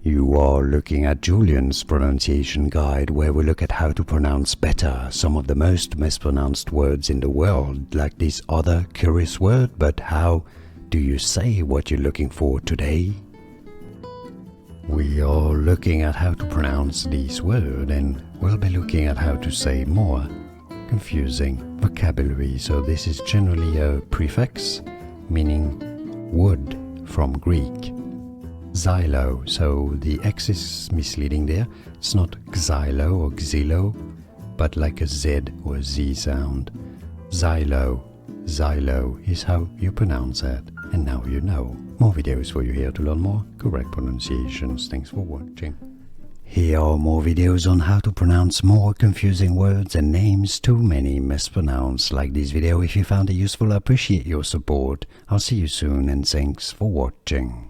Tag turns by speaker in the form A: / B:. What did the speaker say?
A: You are looking at Julian's pronunciation guide, where we look at how to pronounce better some of the most mispronounced words in the world, like this other curious word. But how do you say what you're looking for today? We are looking at how to pronounce this word, and we'll be looking at how to say more confusing vocabulary. So this is generally a prefix meaning wood from Greek. Xylo, so the X is misleading there. It's not xylo or xylo, but like a Z or a Z sound. Xylo, xylo is how you pronounce it. And now you know. More videos for you here to learn more correct pronunciations. Thanks for watching. Here are more videos on how to pronounce more confusing words and names too many mispronounced. Like this video if you found it useful. I appreciate your support. I'll see you soon and thanks for watching.